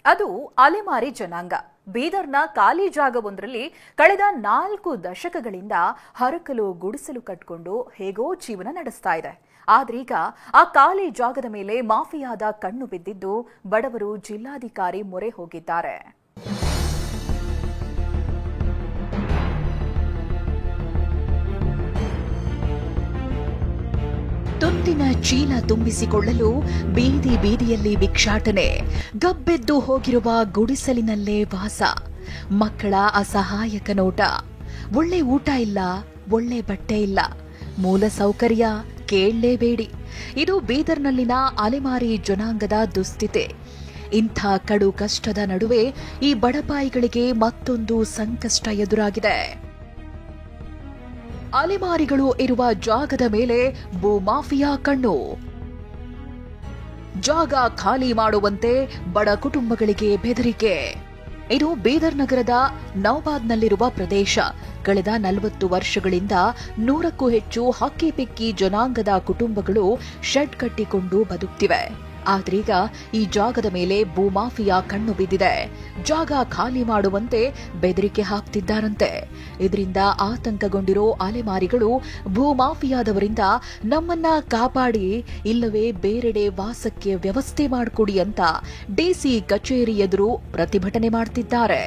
ಅದು ಅಲೆಮಾರಿ ಜನಾಂಗ. ಬೀದರ್ನ ಖಾಲಿ ಜಾಗವೊಂದರಲ್ಲಿ ಕಳೆದ 4 ದಶಕಗಳಿಂದ ಹರಕಲು ಗುಡಿಸಲು ಕಟ್ಟಿಕೊಂಡು ಹೇಗೋ ಜೀವನ ನಡೆಸ್ತಾ ಇದೆ. ಆದ್ರೀಗ ಆ ಖಾಲಿ ಜಾಗದ ಮೇಲೆ ಮಾಫಿಯಾದ ಕಣ್ಣು ಬಿದ್ದಿದ್ದು ಬಡವರು ಜಿಲ್ಲಾಧಿಕಾರಿ ಮೊರೆ ಹೋಗಿದ್ದಾರೆ. ತುಂಡಿನ ಚೀಲ ತುಂಬಿಸಿಕೊಳ್ಳಲು ಬೀದಿ ಬೀದಿಯಲ್ಲಿ ಭಿಕ್ಷಾಟನೆ, ಗಬ್ಬೆದ್ದು ಹೋಗಿರುವ ಗುಡಿಸಲಿನಲ್ಲೇ ವಾಸ, ಮಕ್ಕಳ ಅಸಹಾಯಕ ನೋಟ, ಒಳ್ಳೆ ಊಟ ಇಲ್ಲ, ಒಳ್ಳೆ ಬಟ್ಟೆ ಇಲ್ಲ, ಮೂಲ ಸೌಕರ್ಯ ಕೇಳಲೇಬೇಡಿ. ಇದು ಬೀದರ್ನಲ್ಲಿನ ಅಲೆಮಾರಿ ಜನಾಂಗದ ದುಸ್ಥಿತಿ. ಇಂಥ ಕಡು ಕಷ್ಟದ ನಡುವೆ ಈ ಬಡಪಾಯಿಗಳಿಗೆ ಮತ್ತೊಂದು ಸಂಕಷ್ಟ ಎದುರಾಗಿದೆ. ಅಲೆಮಾರಿಗಳು ಇರುವ ಜಾಗದ ಮೇಲೆ ಭೂಮಾಫಿಯಾ ಕಣ್ಣು. ಜಾಗ ಖಾಲಿ ಮಾಡುವಂತೆ ಬಡ ಕುಟುಂಬಗಳಿಗೆ ಬೆದರಿಕೆ. ಇದು ಬೀದರ್ ನಗರದ ನೌಬಾದ್ನಲ್ಲಿರುವ ಪ್ರದೇಶ. ಕಳೆದ 40 ವರ್ಷಗಳಿಂದ 100ಕ್ಕೂ ಹೆಚ್ಚು ಹಕ್ಕಿಪಿಕ್ಕಿ ಜನಾಂಗದ ಕುಟುಂಬಗಳು ಶೆಡ್ ಕಟ್ಟಿಕೊಂಡು ಬದುಕ್ತಿವೆ. ಆದ್ರೀಗ ಈ ಜಾಗದ ಮೇಲೆ ಭೂಮಾಫಿಯಾ ಕಣ್ಣು ಬಿದ್ದಿದೆ. ಜಾಗ ಖಾಲಿ ಮಾಡುವಂತೆ ಬೆದರಿಕೆ ಹಾಕ್ತಿದ್ದಾರಂತೆ. ಇದರಿಂದ ಆತಂಕಗೊಂಡಿರೋ ಅಲೆಮಾರಿಗಳು ಭೂಮಾಫಿಯಾದವರಿಂದ ನಮ್ಮನ್ನ ಕಾಪಾಡಿ, ಇಲ್ಲವೇ ಬೇರೆಡೆ ವಾಸಕ್ಕೆ ವ್ಯವಸ್ಥೆ ಮಾಡಿಕೊಡಿ ಅಂತ ಡಿಸಿ ಕಚೇರಿ ಎದುರು ಪ್ರತಿಭಟನೆ ಮಾಡ್ತಿದ್ದಾರೆ.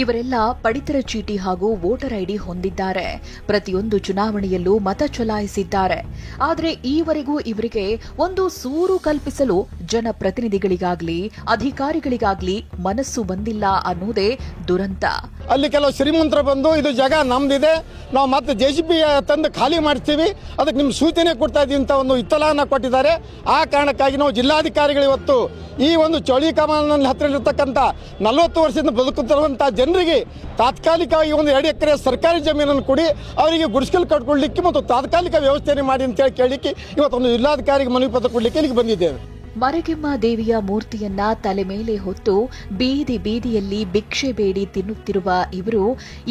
ಇವರೆಲ್ಲ ಪಡಿತರ ಚೀಟಿ ಹಾಗೂ ವೋಟರ್ ಐಡಿ ಹೊಂದಿದ್ದಾರೆ. ಪ್ರತಿಯೊಂದು ಚುನಾವಣೆಯಲ್ಲೂ ಮತ ಚಲಾಯಿಸಿದ್ದಾರೆ. ಆದರೆ ಈವರೆಗೂ ಇವರಿಗೆ ಒಂದು ಸೂರು ಕಲ್ಪಿಸಲು ಜನಪ್ರತಿನಿಧಿಗಳಿಗಾಗ್ಲಿ ಅಧಿಕಾರಿಗಳಿಗಾಗ್ಲಿ ಮನಸ್ಸು ಬಂದಿಲ್ಲ ಅನ್ನೋದೇ ದುರಂತ. ಅಲ್ಲಿ ಕೆಲವು ಶ್ರೀಮಂತರು ಬಂದು ಇದು ಜಾಗ ನಮ್ದಿದೆ, ನಾವು ಮತ್ತೆ ಜೆಸಿಬಿ ತಂದು ಖಾಲಿ ಮಾಡ್ತೀವಿ, ಅದಕ್ಕೆ ನಿಮ್ಗೆ ಸೂಚನೆ ಕೊಡ್ತಾ ಇದೀವಿ ಅಂತ ಒಂದು ಇತ್ತಲನ್ನ ಕೊಟ್ಟಿದ್ದಾರೆ. ಆ ಕಾರಣಕ್ಕಾಗಿ ನಾವು ಜಿಲ್ಲಾಧಿಕಾರಿಗಳು ಇವತ್ತು ಈ ಒಂದು ಚೌಳಿ ಕಮಾನಲ್ಲಿ ಹತ್ತಿರ ಇರತಕ್ಕಂಥ 40 ವರ್ಷದಿಂದ ಬದುಕುತ್ತಿರುವಂತಹ ಜನರಿಗೆ ತಾತ್ಕಾಲಿಕವಾಗಿ ಒಂದು 2 ಎಕರೆ ಸರ್ಕಾರಿ ಜಮೀನನ್ನು ಕೊಡಿ, ಅವರಿಗೆ ಗುಡಿಸಲು ಕಟ್ಕೊಳ್ಳಿಕ್ಕೆ ಮತ್ತು ತಾತ್ಕಾಲಿಕ ವ್ಯವಸ್ಥೆಯನ್ನು ಮಾಡಿ ಅಂತ ಹೇಳಿ ಕೇಳಲಿಕ್ಕೆ ಇವತ್ತೊಂದು ಜಿಲ್ಲಾಧಿಕಾರಿಗೆ ಮನವಿ ಪತ್ರ ಕೊಡಲಿಕ್ಕೆ ಇಲ್ಲಿಗೆ ಬಂದಿದ್ದೇವೆ. ಮರಗೆಮ್ಮ ದೇವಿಯ ಮೂರ್ತಿಯನ್ನ ತಲೆ ಮೇಲೆ ಹೊತ್ತು ಬೀದಿ ಬೀದಿಯಲ್ಲಿ ಭಿಕ್ಷೆ ಬೇಡಿ ತಿನ್ನುತ್ತಿರುವ ಇವರು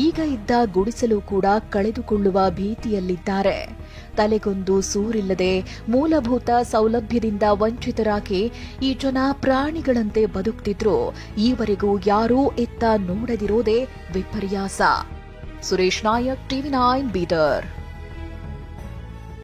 ಈಗ ಇದ್ದ ಗುಡಿಸಲು ಕೂಡ ಕಳೆದುಕೊಳ್ಳುವ ಭೀತಿಯಲ್ಲಿದ್ದಾರೆ. ತಲೆಗೊಂದು ಸೂರಿಲ್ಲದೆ ಮೂಲಭೂತ ಸೌಲಭ್ಯದಿಂದ ವಂಚಿತರಾಗಿ ಈ ಜನ ಪ್ರಾಣಿಗಳಂತೆ ಬದುಕ್ತಿದ್ರು. ಈವರೆಗೂ ಯಾರೂ ಎತ್ತ ನೋಡದಿರೋದೇ ವಿಪರ್ಯಾಸ. ಸುರೇಶ್ ನಾಯಕ್, TV9 ಬೀದರ್.